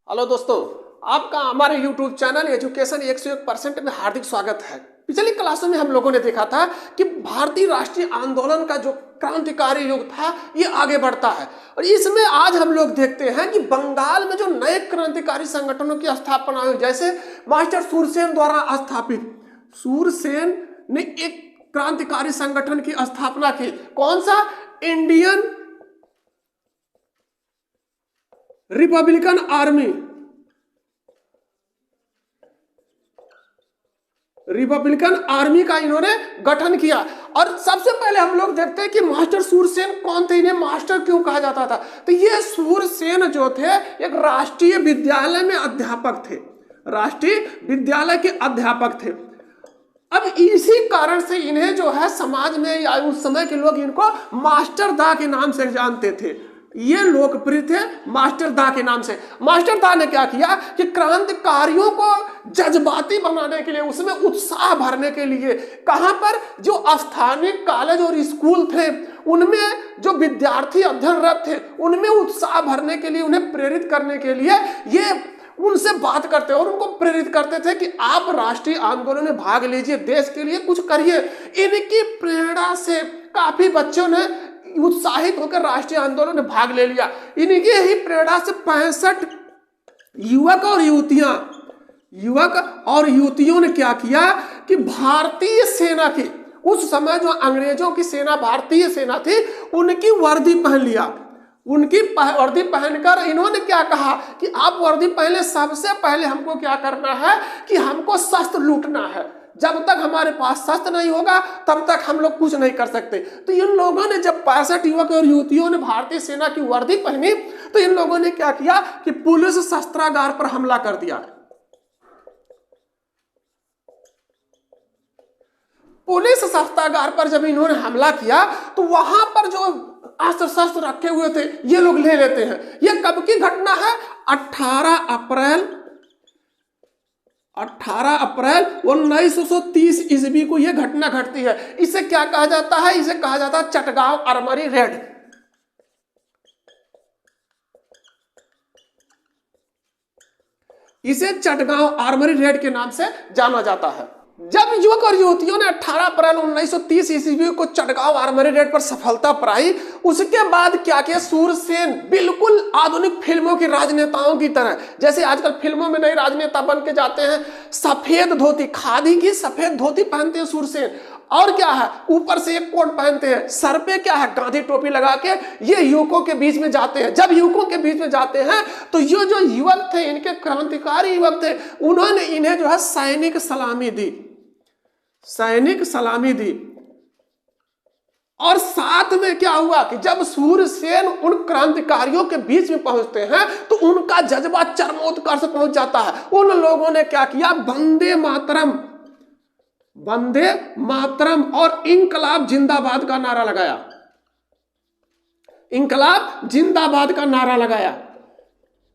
Hello दोस्तों, आपका हमारे YouTube चैनल एजुकेशन 101% में हार्दिक स्वागत है। पिछली क्लासों में हम लोगों ने देखा था कि भारतीय राष्ट्रीय आंदोलन का जो क्रांतिकारी युग था ये आगे बढ़ता है, और इसमें आज हम लोग देखते हैं कि बंगाल में जो नए क्रांतिकारी संगठनों की स्थापना हुई, जैसे मास्टर सूरसेन द्वारा स्थापित सूरसेन ने एक क्रांतिकारी संगठन की स्थापना की। कौन सा? Indian Republican army. Republican army का इन्होंने गठन किया। और सबसे पहले हम लोग देखते हैं कि मास्टर सूरसेन कौन थे, इन्हें मास्टर क्यों कहा जाता था। तो ये सूरसेन जो थे एक राष्ट्रीय विद्यालय में अध्यापक थे, राष्ट्रीय विद्यालय के अध्यापक थे। अब इसी कारण से इन्हें जो है समाज में या उस समय के लोग इनको मास्टर दा के नाम से जानते थे। ये लोकप्रिय थे मास्टर दा के नाम से। मास्टर दा ने क्या किया कि क्रांतिकारियों को जज्बाती बनाने के लिए, उसमें उत्साह भरने के लिए, कहां पर जो स्थानीय कॉलेज और स्कूल थे उनमें जो विद्यार्थी अध्ययनरत थे उनमें उत्साह भरने के लिए, उन्हें प्रेरित करने के लिए ये उनसे बात करते और उनको प्रेरित करते थे कि आप राष्ट्रीय आंदोलन में भाग लीजिए, देश के लिए कुछ करिए। इनकी प्रेरणा से काफी बच्चों ने उत्साहित होकर राष्ट्रीय आंदोलन में भाग ले लिया। इनकी ही प्रेरणा से 65 युवक और युवतियों ने क्या किया कि भारतीय सेना की, उस समय जो अंग्रेजों की सेना भारतीय सेना थी, उनकी वर्दी पहन लिया। उनकी वर्दी पहनकर इन्होंने क्या कहा कि आप वर्दी पहले, सबसे पहले हमको क्या करना है कि हमको शस्त्र लूटना है। जब तक हमारे पास शस्त्र नहीं होगा तब तक हम लोग कुछ नहीं कर सकते। तो इन लोगों ने, जब 65 युवक और युवतियों ने भारतीय सेना की वर्दी पहनी, तो इन लोगों ने क्या किया कि पुलिस शस्त्रागार पर हमला कर दिया। पुलिस शस्त्रागार पर जब इन्होंने हमला किया तो वहां पर जो अस्त्र शस्त्र रखे हुए थे ये लोग ले लेते हैं। यह कब की घटना है? 18 अप्रैल 1930 ईस्वी को यह घटना घटती है। इसे क्या कहा जाता है? इसे कहा जाता है चटगांव आर्मरी रेड। इसे चटगांव आर्मरी रेड के नाम से जाना जाता है। जब युवक और युवतियों ने 18 अप्रैल 1930 ईस्वी को चटगांव आर्मरी रेड पर सफलता पाई, उसके बाद क्या किया सूरसेन, बिल्कुल आधुनिक फिल्मों के राजनेताओं की तरह, जैसे आजकल फिल्मों में नए राजनेता बन के जाते हैं, सफेद धोती, खादी की सफेद धोती पहनते हैं सूरसेन, और क्या है ऊपर से एक कोट पहनते हैं, सर पे क्या है गांधी टोपी लगा के ये युवकों के बीच में जाते हैं। जब युवकों के बीच में जाते हैं तो ये जो युवक थे, इनके क्रांतिकारी युवक थे, उन्होंने इन्हें जो है सैनिक सलामी दी। और साथ में क्या हुआ कि जब सूरसेन उन क्रांतिकारियों के बीच में पहुंचते हैं तो उनका जज्बा चरमोत्कर्ष पहुंच जाता है। उन लोगों ने क्या किया? वंदे मातरम और इंकलाब जिंदाबाद का नारा लगाया। इंकलाब जिंदाबाद का नारा लगाया।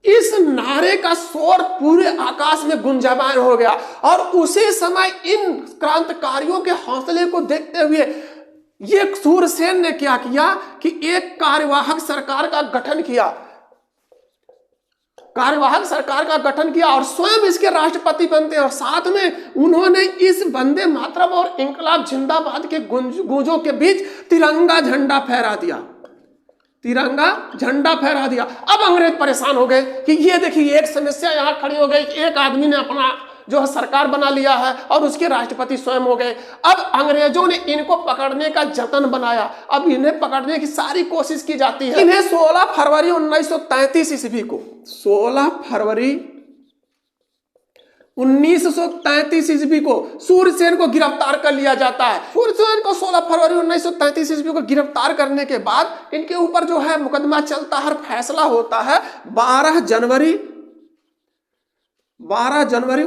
इस नारे का शोर पूरे आकाश में गुंजायमान हो गया, और उसी समय इन क्रांतिकारियों के हौसले को देखते हुए ये सूरसेन ने क्या किया कि एक कार्यवाहक सरकार का गठन किया और स्वयं इसके राष्ट्रपति बनते हैं। और साथ में उन्होंने इस वंदे मातरम और इंकलाब जिंदाबाद के गूंजों के बीच तिरंगा झंडा फहरा दिया। अब अंग्रेज परेशान हो गए कि ये देखिए एक समस्या यहां खड़ी हो गई, एक आदमी ने अपना जो है सरकार बना लिया है और उसके राष्ट्रपति स्वयं हो गए। अब अंग्रेजों ने इनको पकड़ने का जतन बनाया। अब इन्हें पकड़ने की सारी कोशिश की जाती है। इन्हें 16 फरवरी 1933 ईस्वी को 16 फरवरी 1933 ईस्वी को सूरसेन को गिरफ्तार कर लिया जाता है। सूरसेन को 16 फरवरी 1933 ईस्वी को गिरफ्तार करने के बाद इनके ऊपर जो है मुकदमा चलता है, फैसला होता है 12 जनवरी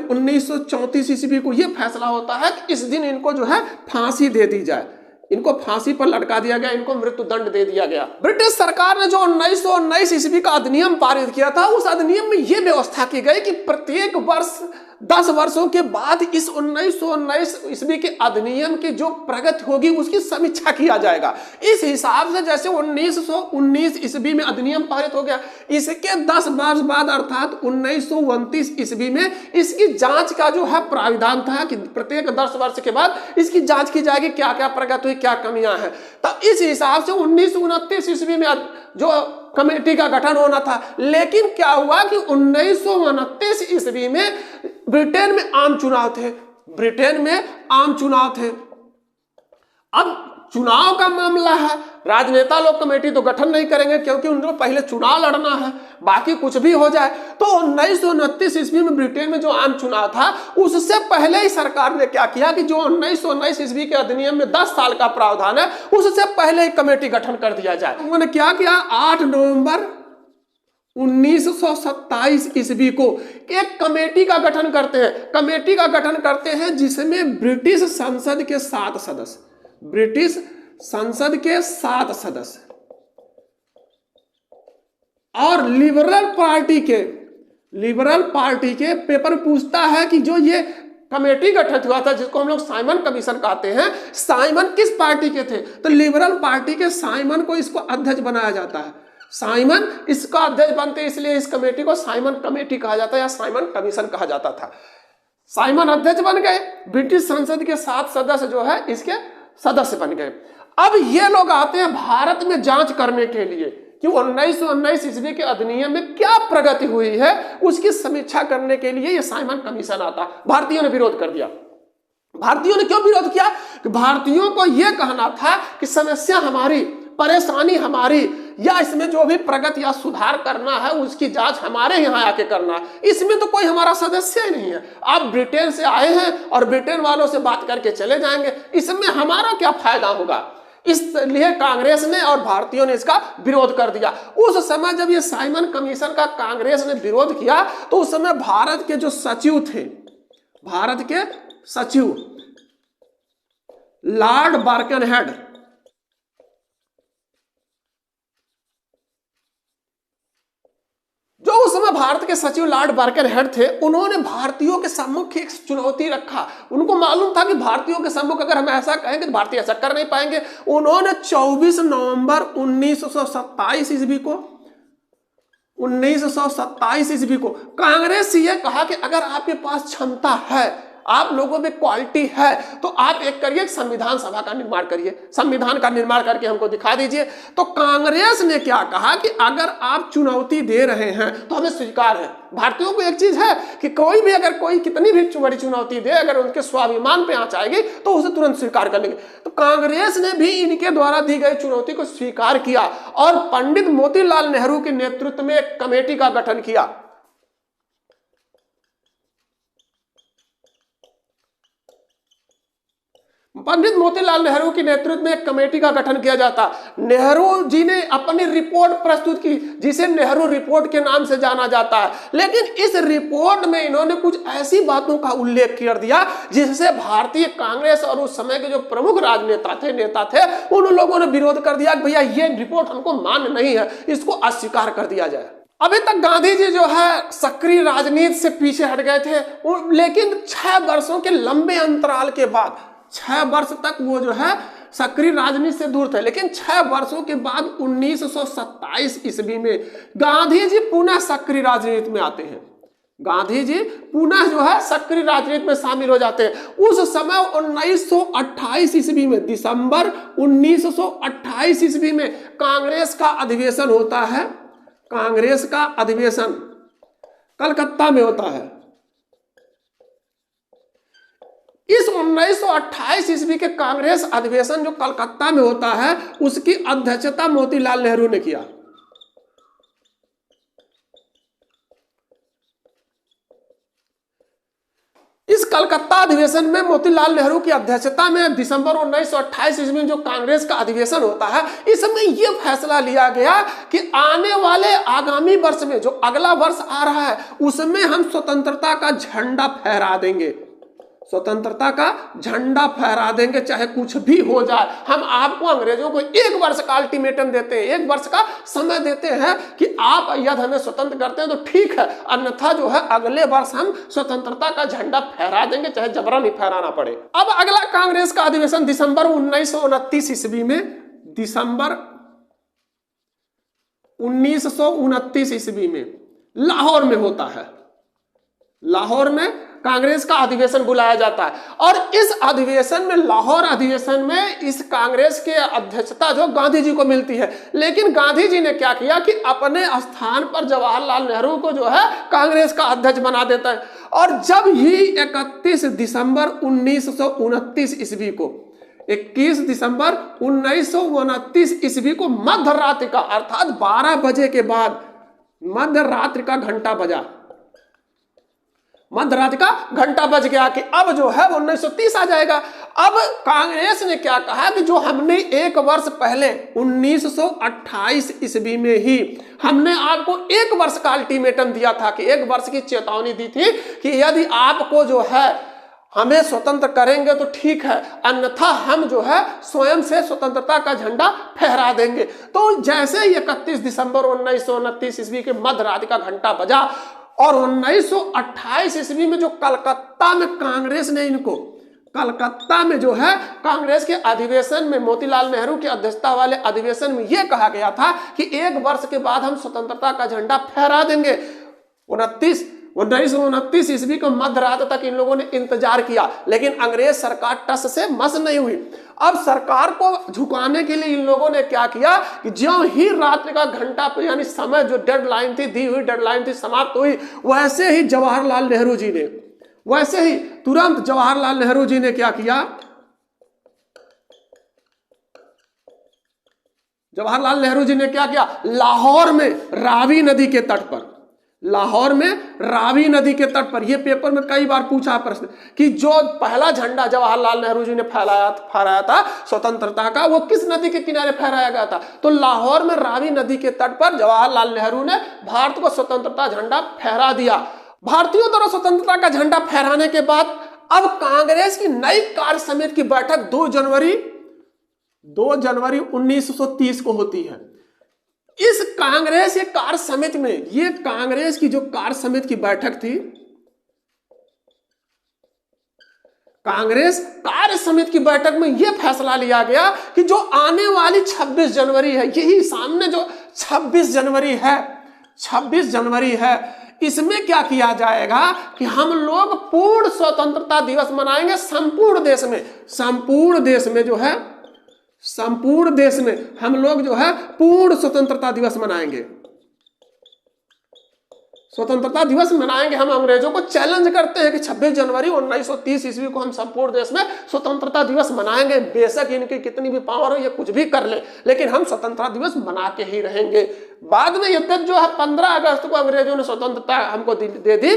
1934 ईस्वी को यह फैसला होता है कि इस दिन इनको जो है फांसी दे दी जाए। इनको फांसी पर लटका दिया गया, इनको मृत्यु दंड दे दिया गया। ब्रिटिश सरकार ने जो 1919 ईस्वी का अधिनियम पारित किया था, उस अधिनियम में यह व्यवस्था की गई कि प्रत्येक वर्ष 10 वर्षों के बाद इस 1919 ईस्वी के अधिनियम की जो प्रगति होगी उसकी समीक्षा किया जाएगा। इस हिसाब से जैसे 1919 ईस्वी में अधिनियम पारित हो गया, इसके 10 वर्ष बाद अर्थात 1929 ईस्वी में इसकी जांच का जो है प्राविधान था कि प्रत्येक 10 वर्ष के बाद इसकी जांच की जाएगी, क्या क्या प्रगति हुई, क्या कमियां हैं। तब इस हिसाब से 1929 ईस्वी में जो कमेटी का गठन होना था, लेकिन क्या हुआ कि 1929 ईस्वी में ब्रिटेन में आम चुनाव थे। ब्रिटेन में आम चुनाव थे। अब चुनाव का मामला है, राजनेता लोग कमेटी तो गठन नहीं करेंगे क्योंकि उनको पहले चुनाव लड़ना है, बाकी कुछ भी हो जाए। तो 1929 ईस्वी में ब्रिटेन में जो आम चुनाव था उससे पहले ही सरकार ने क्या किया कि जो 1919 ईस्वी के अधिनियम में 10 साल का प्रावधान है उससे पहले ही कमेटी गठन कर दिया जाए। उन्होंने क्या किया, 8 नवंबर 1927 ईस्वी को एक कमेटी का गठन करते हैं। कमेटी का गठन करते हैं जिसमें ब्रिटिश संसद के 7 सदस्य, ब्रिटिश संसद के 7 सदस्य और लिबरल पार्टी के पेपर पूछता है कि जो ये कमेटी गठित हुआ था जिसको हम लोग साइमन कमीशन कहते हैं, साइमन किस पार्टी के थे? तो लिबरल पार्टी के साइमन को इसको अध्यक्ष बनाया जाता है। साइमन इसका अध्यक्ष बनते इसलिए इस कमेटी को साइमन कमेटी कहा जाता है या साइमन कमीशन कहा जाता था। साइमन अध्यक्ष बन गए, ब्रिटिश संसद के 7 सदस्य जो है इसके सदस्य बन गए। अब ये लोग आते हैं भारत में जांच करने के लिए कि 1919 ईस्वी के अधिनियम में क्या प्रगति हुई है, उसकी समीक्षा करने के लिए ये साइमन कमीशन आता। भारतीयों ने विरोध कर दिया। भारतीयों ने क्यों विरोध किया? कि भारतीयों को यह कहना था कि समस्या हमारी, परेशानी हमारी, या इसमें जो भी प्रगति या सुधार करना है उसकी जांच हमारे यहाँ आके करना है। इसमें तो कोई हमारा सदस्य ही नहीं है। आप ब्रिटेन से आए हैं और ब्रिटेन वालों से बात करके चले जाएंगे, इसमें हमारा क्या फायदा होगा? इसलिए कांग्रेस ने और भारतीयों ने इसका विरोध कर दिया। उस समय जब ये साइमन कमीशन का कांग्रेस ने विरोध किया तो उस समय भारत के जो सचिव थे, भारत के सचिव लॉर्ड बर्कनहेड, जो उस समय भारत के सचिव लॉर्ड बर्कनहेड थे, उन्होंने भारतीयों के सम्मुख एक चुनौती रखा। उनको मालूम था कि भारतीयों के सम्मुख अगर हम ऐसा कहेंगे तो भारतीय ऐसा कर नहीं पाएंगे। उन्होंने 24 नवंबर 1927 ईस्वी को कांग्रेस से यह कहा कि अगर आपके पास क्षमता है, आप लोगों में क्वालिटी है, तो आप एक करिए, संविधान सभा का निर्माण करिए, संविधान का निर्माण करके हमको दिखा दीजिए। तो कांग्रेस ने क्या कहा कि अगर आप चुनौती दे रहे हैं तो हमें स्वीकार है। भारतीयों को एक चीज है कि कोई भी अगर कोई कितनी भी बड़ी चुनौती दे, अगर उनके स्वाभिमान पे आंच आएगी तो उसे तुरंत स्वीकार कर लेंगे। तो कांग्रेस ने भी इनके द्वारा दी गई चुनौती को स्वीकार किया और पंडित मोतीलाल नेहरू के नेतृत्व में एक कमेटी का गठन किया। पंडित मोतीलाल नेहरू के नेतृत्व में एक कमेटी का गठन किया जाता। नेहरू जी ने अपनी रिपोर्ट प्रस्तुत की जिसे नेहरू रिपोर्ट के नाम से जाना जाता है। लेकिन इस रिपोर्ट में इन्होंने कुछ ऐसी बातों का उल्लेख कर दिया जिससे भारतीय कांग्रेस और उस समय के जो प्रमुख राजनेता थे, नेता थे, उन लोगों ने विरोध कर दिया कि भैया ये रिपोर्ट हमको मान्य नहीं है, इसको अस्वीकार कर दिया जाए। अभी तक गांधी जी जो है सक्रिय राजनीति से पीछे हट गए थे, लेकिन 6 वर्षों के लंबे अंतराल के बाद, 6 वर्ष तक वो जो है सक्रिय राजनीति से दूर थे। लेकिन 6 वर्षों के बाद 1927 ईस्वी में गांधी जी पुनः सक्रिय राजनीति में आते हैं। गांधी जी पुनः जो है सक्रिय राजनीति में शामिल हो जाते हैं। उस समय 1928 ईस्वी में, दिसंबर 1928 ईस्वी में कांग्रेस का अधिवेशन होता है। कांग्रेस का अधिवेशन कलकत्ता में होता है। इस 1928 ईस्वी के कांग्रेस अधिवेशन जो कलकत्ता में होता है उसकी अध्यक्षता मोतीलाल नेहरू ने किया। इस कलकत्ता अधिवेशन में मोतीलाल नेहरू की अध्यक्षता में दिसंबर 1928 ईस्वी में जो कांग्रेस का अधिवेशन होता है, इसमें यह फैसला लिया गया कि आने वाले आगामी वर्ष में, जो अगला वर्ष आ रहा है, उसमें हम स्वतंत्रता का झंडा फहरा देंगे। स्वतंत्रता का झंडा फहरा देंगे, चाहे कुछ भी हो जाए। हम आपको अंग्रेजों को 1 वर्ष का अल्टीमेटम देते हैं, 1 वर्ष का समय देते हैं कि आप यदि हमें स्वतंत्र करते हैं तो ठीक है, अन्यथा जो है अगले वर्ष हम स्वतंत्रता का झंडा फहरा देंगे, चाहे जबरन ही फहराना पड़े। अब अगला कांग्रेस का अधिवेशन दिसंबर 1929 ईस्वी में, दिसंबर 1929 ईस्वी में लाहौर में होता है। लाहौर में कांग्रेस का अधिवेशन बुलाया जाता है और इस अधिवेशन में, लाहौर अधिवेशन में, इस कांग्रेस के अध्यक्षता जो गांधी जी को मिलती है। लेकिन गांधी जी ने क्या किया कि अपने स्थान पर जवाहरलाल नेहरू को जो है कांग्रेस का अध्यक्ष बना देता है। और जब ही 31 दिसंबर 1929 ईस्वी को, 21 दिसंबर 1929 ईस्वी को मध्य रात्रि का, अर्थात 12 बजे के बाद मध्य रात्रि का घंटा बजा, मध्य रात्रि का घंटा बज गया कि अब जो है 1930 आ जाएगा। अब कांग्रेस ने क्या कहा कि जो हमने 1 वर्ष पहले 1928 ईस्वी में ही हमने आपको 1 वर्ष का अल्टीमेटम दिया था, कि 1 वर्ष की चेतावनी दी थी कि यदि आपको जो है हमें स्वतंत्र करेंगे तो ठीक है, अन्यथा हम जो है स्वयं से स्वतंत्रता का झंडा फहरा देंगे। तो जैसे 31 दिसंबर 1929 ईस्वी के मध्य रात्रि का घंटा बजा और 1928 ईस्वी में जो कलकत्ता में कांग्रेस ने इनको, कलकत्ता में जो है कांग्रेस के अधिवेशन में, मोतीलाल नेहरू की अध्यक्षता वाले अधिवेशन में यह कहा गया था कि 1 वर्ष के बाद हम स्वतंत्रता का झंडा फहरा देंगे। 1929 ईस्वी को मध्य रात तक इन लोगों ने इंतजार किया, लेकिन अंग्रेज सरकार टस से मस नहीं हुई। अब सरकार को झुकाने के लिए इन लोगों ने क्या किया कि ज्यों ही रात्रि का घंटा, यानी समय जो डेडलाइन थी, दी हुई डेडलाइन थी, समाप्त हुई, वैसे ही जवाहरलाल नेहरू जी ने, वैसे ही तुरंत जवाहरलाल नेहरू जी ने क्या किया, जवाहरलाल नेहरू जी ने क्या किया, लाहौर में रावी नदी के तट पर, लाहौर में रावी नदी के तट पर, यह पेपर में कई बार पूछा प्रश्न कि जो पहला झंडा जवाहरलाल नेहरू जी ने फहराया था स्वतंत्रता का, वो किस नदी के किनारे फहराया गया था? तो लाहौर में रावी नदी के तट पर जवाहरलाल नेहरू ने भारत को स्वतंत्रता झंडा फहरा दिया। भारतीयों द्वारा स्वतंत्रता का झंडा फहराने के बाद अब कांग्रेस की नई कार्य समिति की बैठक 2 जनवरी 1930 को होती है। इस कांग्रेस के कार्य समिति में, ये कांग्रेस की जो कार्य समिति की बैठक थी, कांग्रेस कार्य समिति की बैठक में यह फैसला लिया गया कि जो आने वाली 26 जनवरी है, यही सामने जो 26 जनवरी है, इसमें क्या किया जाएगा कि हम लोग पूर्ण स्वतंत्रता दिवस मनाएंगे संपूर्ण देश में। संपूर्ण देश में हम लोग जो है पूर्ण स्वतंत्रता दिवस मनाएंगे, स्वतंत्रता दिवस मनाएंगे। हम अंग्रेजों को चैलेंज करते हैं कि 26 जनवरी 1930 ईस्वी को हम संपूर्ण देश में स्वतंत्रता दिवस मनाएंगे। बेशक इनकी कितनी भी पावर हो, ये कुछ भी कर ले, लेकिन हम स्वतंत्रता दिवस मना के ही रहेंगे। बाद में यद्यप जो है 15 अगस्त को अंग्रेजों ने स्वतंत्रता हमको दे दी।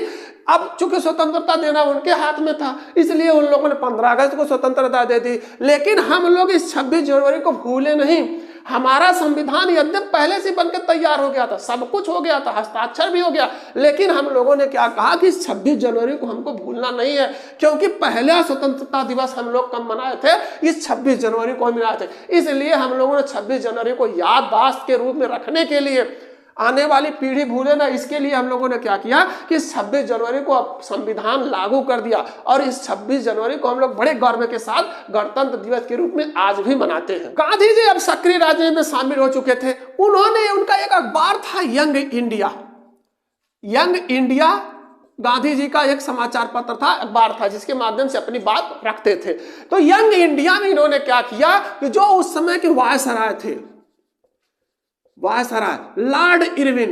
अब चूंकि स्वतंत्रता देना उनके हाथ में था, इसलिए उन लोगों ने 15 अगस्त को स्वतंत्रता दे दी। लेकिन हम लोग इस 26 जनवरी को भूले नहीं। हमारा संविधान यद्यप पहले से बनकर तैयार हो गया था, सब कुछ हो गया था, हस्ताक्षर भी हो गया, लेकिन हम लोगों ने क्या कहा कि 26 जनवरी को हमको भूलना नहीं है, क्योंकि पहला स्वतंत्रता दिवस हम लोग कब मनाए थे? इस 26 जनवरी को मनाए थे। इसलिए हम लोगों ने 26 जनवरी को याददाश्त के रूप में रखने के लिए, आने वाली पीढ़ी भूले ना, इसके लिए हम लोगों ने क्या किया कि 26 जनवरी को संविधान लागू कर दिया। और इस 26 जनवरी को हम लोग बड़े गर्व के साथ गणतंत्र दिवस के रूप में आज भी मनाते हैं। गांधी जी अब सक्रिय राजनीति में शामिल हो चुके थे। उनका एक अखबार था यंग इंडिया, गांधी जी का एक समाचार पत्र था, अखबार था, जिसके माध्यम से अपनी बात रखते थे। तो यंग इंडिया में इन्होंने क्या किया कि जो उस समय के वायसराय थे, लॉर्ड इरविन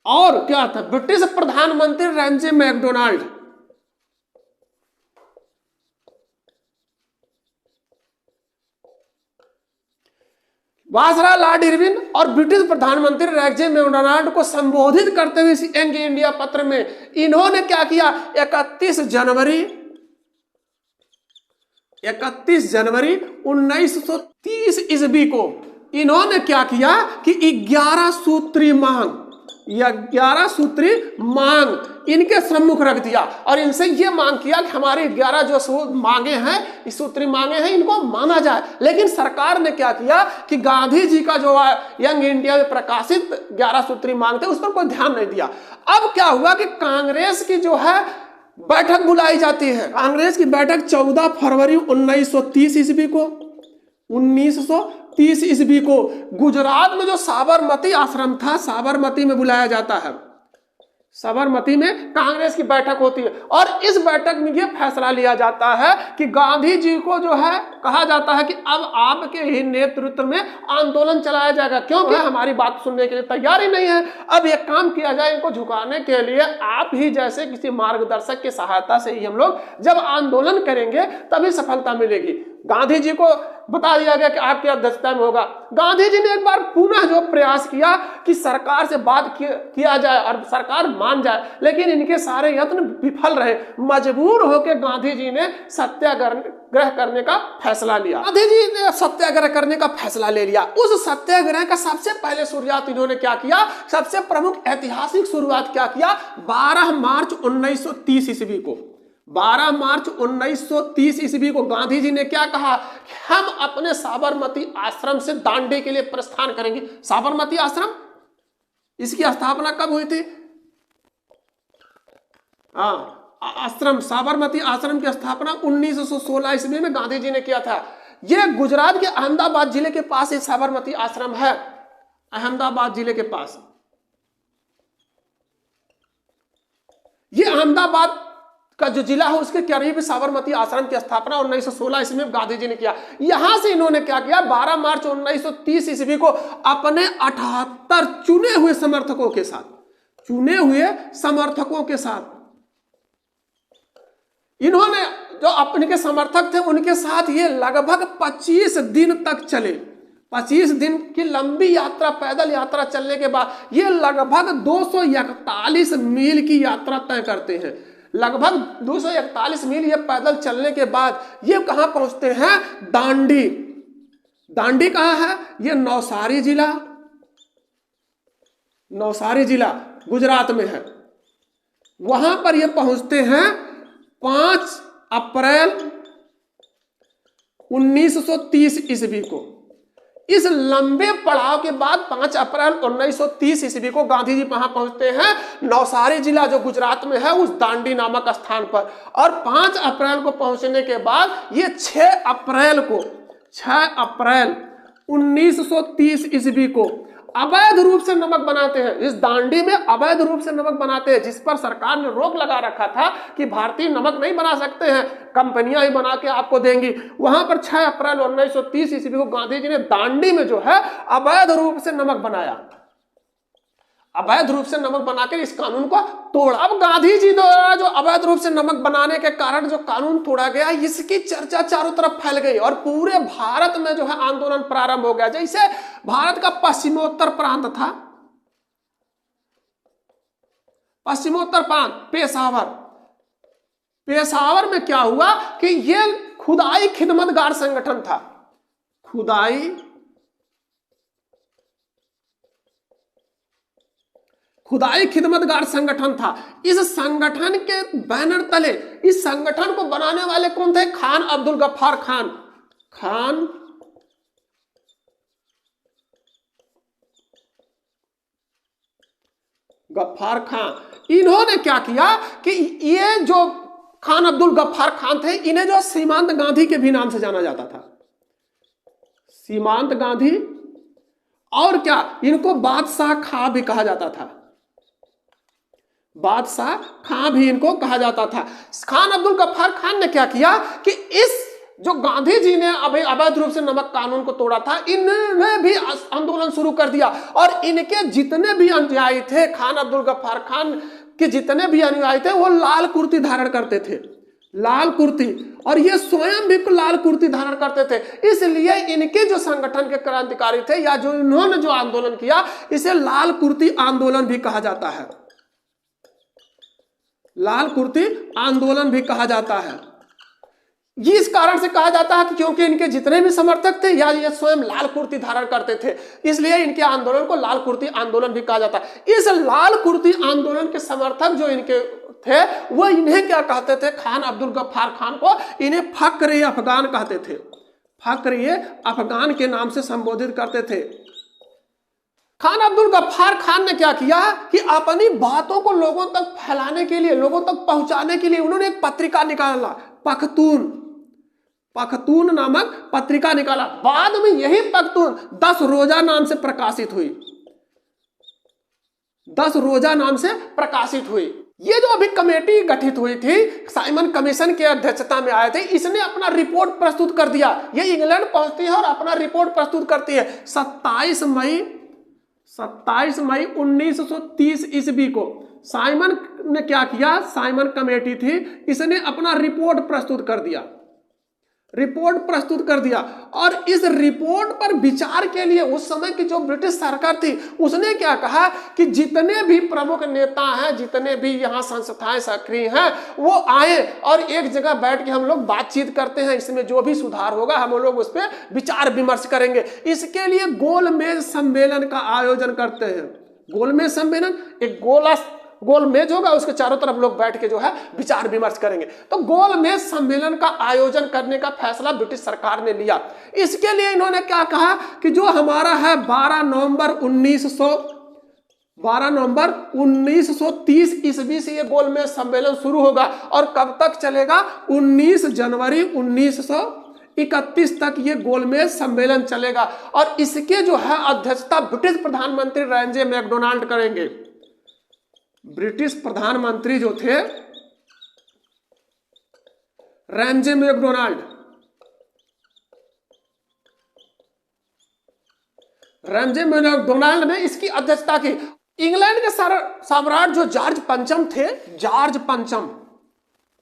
और क्या था, ब्रिटिश प्रधानमंत्री रैंजे मैकडोनाल्ड, वायसराय लॉर्ड इरविन और ब्रिटिश प्रधानमंत्री रैंजे मैकडोनाल्ड को संबोधित करते हुए इस यंग इंडिया पत्र में इन्होंने क्या किया, 31 जनवरी 1930 ईस्वी को इन्होंने क्या किया कि 11 सूत्री मांग, या 11 सूत्री मांग इनके सम्मुख रख दिया और इनसे ये मांग किया कि हमारी 11 जो मांगे हैं, सूत्री मांगे हैं, इनको माना जाए। लेकिन सरकार ने क्या किया कि गांधी जी का जो है यंग इंडिया में प्रकाशित 11 सूत्री मांग थे उस पर कोई ध्यान नहीं दिया। अब क्या हुआ कि कांग्रेस की जो है बैठक बुलाई जाती है। कांग्रेस की बैठक 14 फरवरी 1930 ईस्वी को 1930 ईस्वी को गुजरात में जो साबरमती आश्रम था, साबरमती में बुलाया जाता है। साबरमती में कांग्रेस की बैठक होती है और इस बैठक में यह फैसला लिया जाता है कि गांधी जी को जो है कहा जाता है कि अब आपके ही नेतृत्व में आंदोलन चलाया जाएगा, क्योंकि हमारी बात सुनने के लिए तैयार ही नहीं है। अब एक काम किया जाए, इनको झुकाने के लिए आप ही जैसे किसी मार्गदर्शक की सहायता से ही हम लोग जब आंदोलन करेंगे तभी सफलता मिलेगी। गांधी जी को बता दिया गया कि आपकी अध्यक्षता में होगा। गांधी जी ने एक बार पुनः जो प्रयास किया कि सरकार से बात किया जाए और सरकार मान जाए, लेकिन इनके सारे यत्न विफल रहे। मजबूर होकर गांधी जी ने सत्याग्रह करने का फैसला लिया। गांधी जी ने सत्याग्रह करने का फैसला ले लिया। उस सत्याग्रह का सबसे पहले शुरुआत इन्होंने क्या किया, सबसे प्रमुख ऐतिहासिक शुरुआत क्या किया, 12 मार्च 1930 ईस्वी को 12 मार्च 1930 ईस्वी को गांधी जी ने क्या कहा, हम अपने साबरमती आश्रम से दांडी के लिए प्रस्थान करेंगे। साबरमती आश्रम, इसकी स्थापना कब हुई थी? आश्रम, साबरमती आश्रम की स्थापना 1916 ईस्वी में गांधी जी ने किया था। यह गुजरात के अहमदाबाद जिले के पास एक साबरमती आश्रम है, अहमदाबाद जिले के पास। यह अहमदाबाद का जो जिला है उसके करीब साबरमती आश्रम की स्थापना 1916 ईस्वी में गांधी जी ने किया। यहां से इन्होंने क्या किया, 12 मार्च 1930 ईस्वी को अपने 78 चुने हुए समर्थकों के साथ इन्होंने जो अपने के समर्थक थे उनके साथ ये लगभग 25 दिन तक चले। 25 दिन की लंबी यात्रा, पैदल यात्रा चलने के बाद ये लगभग 241 मील की यात्रा तय करते हैं। लगभग 241 मील ये पैदल चलने के बाद ये कहां पहुंचते हैं, दांडी। दांडी कहां है, ये नवसारी जिला गुजरात में है। वहां पर ये पहुंचते हैं 5 अप्रैल 1930 ईस्वी को। इस लंबे पड़ाव के बाद 5 अप्रैल 1930 ईस्वी को गांधी जी वहां पहुंचते हैं नवसारी जिला जो गुजरात में है उस दांडी नामक स्थान पर। और 5 अप्रैल को पहुंचने के बाद ये 6 अप्रैल 1930 ईस्वी को अवैध रूप से नमक बनाते हैं। इस दांडी में अवैध रूप से नमक बनाते हैं, जिस पर सरकार ने रोक लगा रखा था कि भारतीय नमक नहीं बना सकते हैं, कंपनियां ही बना के आपको देंगी। वहां पर 6 अप्रैल 1930 ईस्वी को गांधी जी ने दांडी में जो है अवैध रूप से नमक बनाया। अवैध रूप से नमक बनाकर इस कानून को तोड़ा। अब गांधी जी द्वारा जो अवैध रूप से नमक बनाने के कारण जो कानून तोड़ा गया, इसकी चर्चा चारों तरफ फैल गई और पूरे भारत में जो है आंदोलन प्रारंभ हो गया। जैसे भारत का पश्चिमोत्तर प्रांत था, पश्चिमोत्तर प्रांत पेशावर में क्या हुआ कि यह खुदाई खिदमतगार संगठन था। खुदाई खिदमतगार संगठन था। इस संगठन के बैनर तले, इस संगठन को बनाने वाले कौन थे, खान अब्दुल गफ्फार खान। इन्होंने क्या किया कि ये जो खान अब्दुल गफ्फार खान थे, इन्हें जो सीमांत गांधी के भी नाम से जाना जाता था, सीमांत गांधी, और क्या इनको बादशाह खां भी कहा जाता था, बादशाह खां भी इनको कहा जाता था। खान अब्दुल गफ्फार खान ने क्या किया कि इस जो गांधी जी ने अवैध रूप से नमक कानून को तोड़ा था, इन्होंने भी आंदोलन शुरू कर दिया। और इनके जितने भी अनुयायी थे, खान अब्दुल गफ्फार खान के जितने भी अनुयायी थे, वो लाल कुर्ती धारण करते थे, लाल कुर्ती, और ये स्वयं भी लाल कुर्ती धारण करते थे। इसलिए इनके जो संगठन के क्रांतिकारी थे या जो इन्होंने जो आंदोलन किया, इसे लाल कुर्ती आंदोलन भी कहा जाता है, लाल कुर्ती आंदोलन भी कहा जाता है। ये इस कारण से कहा जाता है कि क्योंकि इनके जितने भी समर्थक थे या ये स्वयं लाल कुर्ती धारण करते थे, इसलिए इनके आंदोलन को लाल कुर्ती आंदोलन भी कहा जाता है। इस लाल कुर्ती आंदोलन के समर्थक जो इनके थे वो इन्हें क्या कहते थे, खान अब्दुल गफ्फार खान को इन्हें फक्र अफगान कहते थे, फक्र अफगान के नाम से संबोधित करते थे। खान अब्दुल गफ्फार खान ने क्या किया कि अपनी बातों को लोगों तक फैलाने के लिए, लोगों तक पहुंचाने के लिए उन्होंने एक पत्रिका निकाला, पख्तून नामक पत्रिका निकाला। बाद में यही पख्तून 10 रोजा नाम से प्रकाशित हुई, 10 रोजा नाम से प्रकाशित हुई। ये जो अभी कमेटी गठित हुई थी, साइमन कमीशन की अध्यक्षता में आए थे, इसने अपना रिपोर्ट प्रस्तुत कर दिया। ये इंग्लैंड पहुंचती है और अपना रिपोर्ट प्रस्तुत करती है 27 मई 1930 ईस्वी को। साइमन ने क्या किया, साइमन कमेटी थी, इसने अपना रिपोर्ट प्रस्तुत कर दिया, रिपोर्ट प्रस्तुत कर दिया। और इस रिपोर्ट पर विचार के लिए उस समय की जो ब्रिटिश सरकार थी उसने क्या कहा कि जितने भी प्रमुख नेता हैं, जितने भी यहाँ संस्थाएं सक्रिय हैं, वो आए और एक जगह बैठ के हम लोग बातचीत करते हैं, इसमें जो भी सुधार होगा हम लोग उस पर विचार विमर्श करेंगे। इसके लिए गोलमेज सम्मेलन का आयोजन करते हैं। गोलमेज सम्मेलन, एक गोल मेज होगा, उसके चारों तरफ लोग बैठ के जो है विचार विमर्श करेंगे। तो गोल मेज सम्मेलन का आयोजन करने का फैसला ब्रिटिश सरकार ने लिया। इसके लिए इन्होंने क्या कहा कि जो हमारा है 12 नवंबर 1930 ईस्वी से ये गोल मेज सम्मेलन शुरू होगा और कब तक चलेगा, 19 जनवरी 1931 तक ये गोलमेज सम्मेलन चलेगा। और इसके जो है अध्यक्षता ब्रिटिश प्रधानमंत्री रैंजे मैकडोनाल्ड करेंगे। ब्रिटिश प्रधानमंत्री जो थे रैंजे मैकडोनाल्ड, रैंजे मैकडोनाल्ड ने इसकी अध्यक्षता की। इंग्लैंड के सम्राट जो जॉर्ज पंचम थे, जॉर्ज पंचम,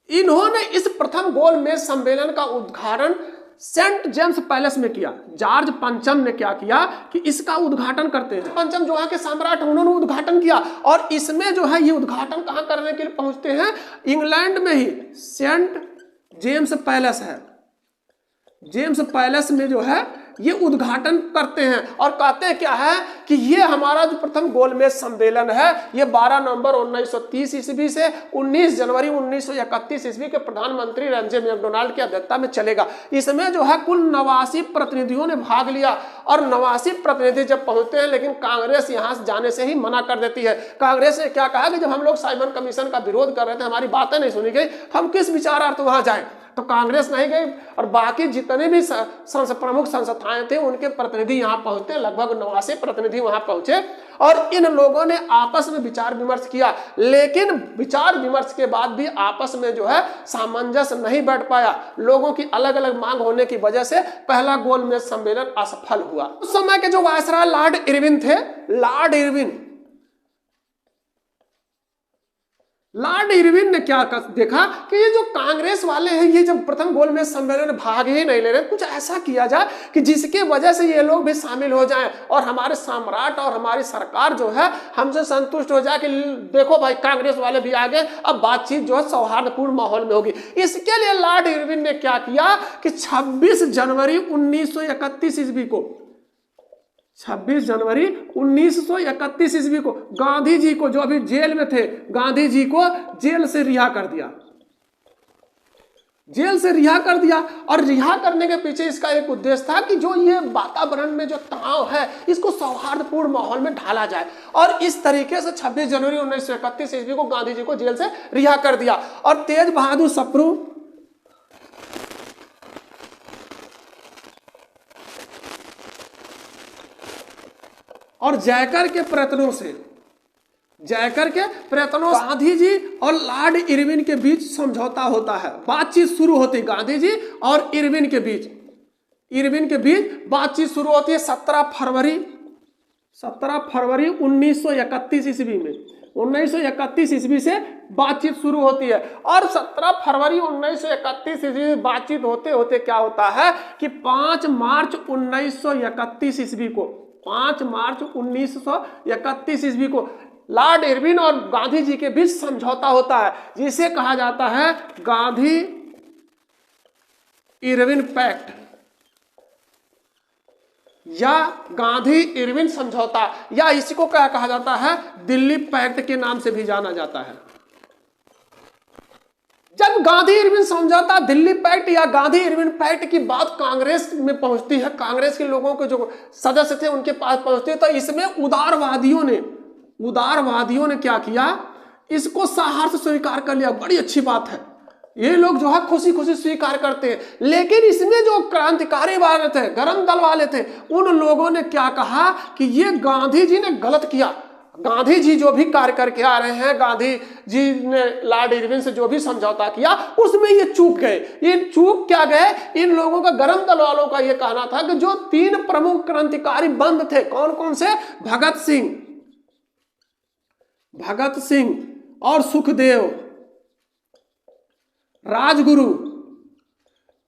इन्होंने इस प्रथम गोलमेज सम्मेलन का उद्घाटन सेंट जेम्स पैलेस में किया। जॉर्ज पंचम ने क्या किया कि इसका उद्घाटन करते हैं। पंचम जो है के सम्राट, उन्होंने उद्घाटन किया। और इसमें जो है ये उद्घाटन कहां करने के लिए पहुंचते हैं, इंग्लैंड में ही सेंट जेम्स पैलेस है, जेम्स पैलेस में जो है ये उद्घाटन करते हैं और कहते हैं क्या है कि ये हमारा जो प्रथम गोलमेज सम्मेलन है ये 12 नवंबर 1930 ईस्वी से 19 जनवरी 1931 ईस्वी के प्रधानमंत्री रैंजे मैकडोनाल्ड की अध्यक्षता में चलेगा। इसमें जो है कुल 89 प्रतिनिधियों ने भाग लिया और 89 प्रतिनिधि जब पहुंचते हैं, लेकिन कांग्रेस यहां से जाने से ही मना कर देती है। कांग्रेस ने क्या कहा कि जब हम लोग साइमन कमीशन का विरोध कर रहे थे, हमारी बातें नहीं सुनी गई, हम किस विचारार्थ वहां जाएं। तो कांग्रेस नहीं गई और बाकी जितने भी प्रमुख संस्थाएं थे उनके प्रतिनिधि यहां पहुंचते, लगभग 89 प्रतिनिधि वहां पहुंचे और इन लोगों ने आपस में विचार विमर्श किया। लेकिन विचार विमर्श के बाद भी आपस में जो है सामंजस्य नहीं बैठ पाया। लोगों की अलग अलग मांग होने की वजह से पहला गोलमेज सम्मेलन असफल हुआ। उस समय के जो वायसराय लॉर्ड इरविन थे, लॉर्ड इरविन ने क्या देखा कि ये जो कांग्रेस वाले हैं, ये जब प्रथम गोलमेज सम्मेलन में भाग ही नहीं ले रहे, कुछ ऐसा किया जाए कि जिसके वजह से ये लोग भी शामिल हो जाएं और हमारे सम्राट और हमारी सरकार जो है हमसे संतुष्ट हो जाए कि देखो भाई कांग्रेस वाले भी आ गए, अब बातचीत जो है सौहार्दपूर्ण माहौल में होगी। इसके लिए लॉर्ड इरविन ने क्या किया कि 26 जनवरी 1931 ईस्वी को 26 जनवरी 1931 ईस्वी को गांधी जी को, जो अभी जेल में थे, गांधी जी को जेल से रिहा कर दिया, जेल से रिहा कर दिया। और रिहा करने के पीछे इसका एक उद्देश्य था कि जो ये वातावरण में जो तनाव है इसको सौहार्दपूर्ण माहौल में ढाला जाए। और इस तरीके से 26 जनवरी 1931 ईस्वी को गांधी जी को जेल से रिहा कर दिया। और तेज बहादुर सप्रू और जयकर के प्रयत्नों से गांधी जी और लॉर्ड इरविन के बीच समझौता होता है, बातचीत शुरू होती है। गांधी जी और इरविन के बीच बातचीत शुरू होती है 17 फरवरी 1931 ईस्वी में। 1931 ईस्वी से बातचीत शुरू होती है और 17 फरवरी 1931 ईस्वी में बातचीत होते होते क्या होता है कि 5 मार्च 1931 ईस्वी को 5 मार्च 1931 ईस्वी को लॉर्ड इरविन और गांधी जी के बीच समझौता होता है, जिसे कहा जाता है इरविन पैक्ट या गांधी इरविन समझौता, या इसी को क्या कहा जाता है, दिल्ली पैक्ट के नाम से भी जाना जाता है। जब गांधी इरविन समझौता, दिल्ली पैक्ट या गांधी इरविन पैक्ट की बात कांग्रेस में पहुंचती है, कांग्रेस के लोगों के जो सदस्य थे उनके पास पहुंचती है, तो इसमें उदारवादियों ने क्या किया, इसको सहर्ष स्वीकार कर लिया। बड़ी अच्छी बात है, ये लोग जो है खुशी खुशी स्वीकार करते हैं। लेकिन इसमें जो क्रांतिकारी वाले थे, गरम दल वाले थे, उन लोगों ने क्या कहा कि ये गांधी जी ने गलत किया। गांधी जी जो भी कार्य करके आ रहे हैं, गांधी जी ने लॉर्ड इरविन से जो भी समझौता किया उसमें ये चूक गए। ये चूक क्या गए, इन लोगों का, गरम दल वालों का ये कहना था कि जो 3 प्रमुख क्रांतिकारी बंद थे, कौन कौन से, भगत सिंह और सुखदेव, राजगुरु,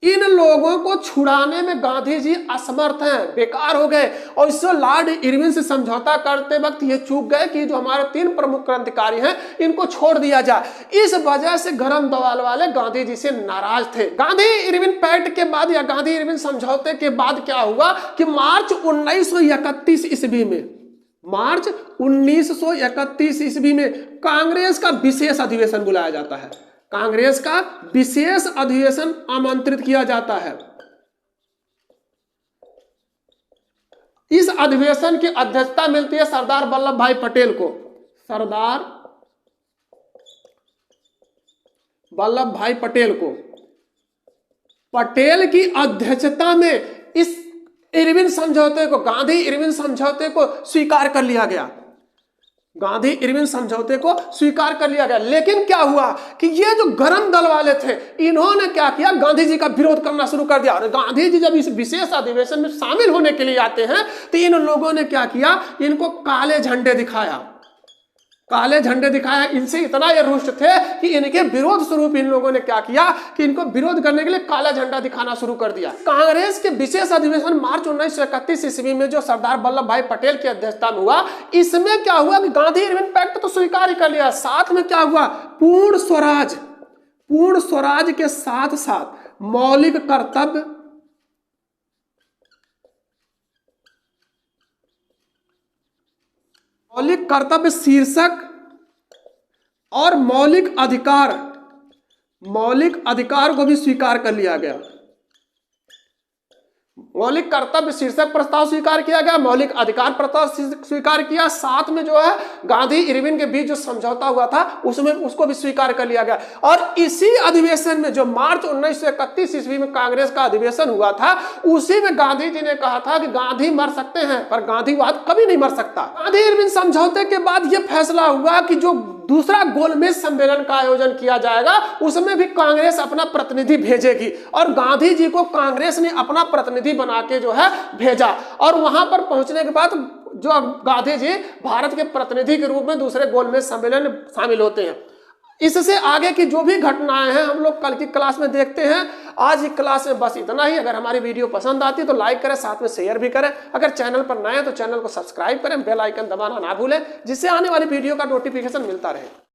इन लोगों को छुड़ाने में गांधी जी असमर्थ हैं, बेकार हो गए। और इससे लॉर्ड इरविन से समझौता करते वक्त ये चूक गए कि जो हमारे 3 प्रमुख क्रांतिकारी हैं इनको छोड़ दिया जाए। इस वजह से गरम दल वाले गांधी जी से नाराज थे। गांधी इरविन पैक्ट के बाद या गांधी इरविन समझौते के बाद क्या हुआ कि मार्च 1931 ईस्वी में कांग्रेस का विशेष अधिवेशन बुलाया जाता है। कांग्रेस का विशेष अधिवेशन आमंत्रित किया जाता है। इस अधिवेशन की अध्यक्षता मिलती है सरदार वल्लभ भाई पटेल को। सरदार वल्लभ भाई पटेल को, पटेल की अध्यक्षता में इस इरविन समझौते को, गांधी इरविन समझौते को स्वीकार कर लिया गया। गांधी इरविन समझौते को स्वीकार कर लिया गया। लेकिन क्या हुआ कि ये जो गरम दल वाले थे, इन्होंने क्या किया, गांधी जी का विरोध करना शुरू कर दिया। और गांधी जी जब इस विशेष अधिवेशन में शामिल होने के लिए आते हैं तो इन लोगों ने क्या किया, इनको काले झंडे दिखाया। इनसे इतना ये रुष्ट थे कि इनके विरोध स्वरूप इन लोगों ने क्या किया कि इनको विरोध करने के लिए काला झंडा दिखाना शुरू कर दिया। कांग्रेस के विशेष अधिवेशन मार्च 1931 ईस्वी में जो सरदार वल्लभ भाई पटेल की अध्यक्षता में हुआ, इसमें क्या हुआ कि गांधी इरविन पैक्ट तो स्वीकार ही कर लिया, साथ में क्या हुआ, पूर्ण स्वराज के साथ साथ मौलिक कर्तव्य शीर्षक और मौलिक अधिकार को भी स्वीकार कर लिया गया। मौलिक कर्तव्य शीर्षक प्रस्ताव स्वीकार किया गया, मौलिक अधिकार प्रस्ताव स्वीकार किया, साथ में जो है गांधी इरविन के बीच जो समझौता हुआ था उसमें उसको भी स्वीकार कर लिया गया। और इसी अधिवेशन में जो मार्च 1931 ईस्वी में कांग्रेस का अधिवेशन हुआ था, उसी में गांधी जी ने कहा था कि गांधी मर सकते हैं पर गांधीवाद कभी नहीं मर सकता। गांधी इरविन समझौते के बाद यह फैसला हुआ कि जो दूसरा गोलमेज सम्मेलन का आयोजन किया जाएगा उसमें भी कांग्रेस अपना प्रतिनिधि भेजेगी। और गांधी जी को कांग्रेस ने अपना प्रतिनिधि बना के जो है भेजा। और वहां पर पहुंचने के बाद जो गांधी जी भारत के प्रतिनिधि के रूप में दूसरे गोलमेज सम्मेलन में शामिल होते हैं। इससे आगे की जो भी घटनाएं हैं हम लोग कल की क्लास में देखते हैं। आज की क्लास में बस इतना ही। अगर हमारी वीडियो पसंद आती है तो लाइक करें, साथ में शेयर भी करें। अगर चैनल पर नए हैं तो चैनल को सब्सक्राइब करें, बेल आइकन दबाना ना भूलें, जिससे आने वाली वीडियो का नोटिफिकेशन मिलता रहे।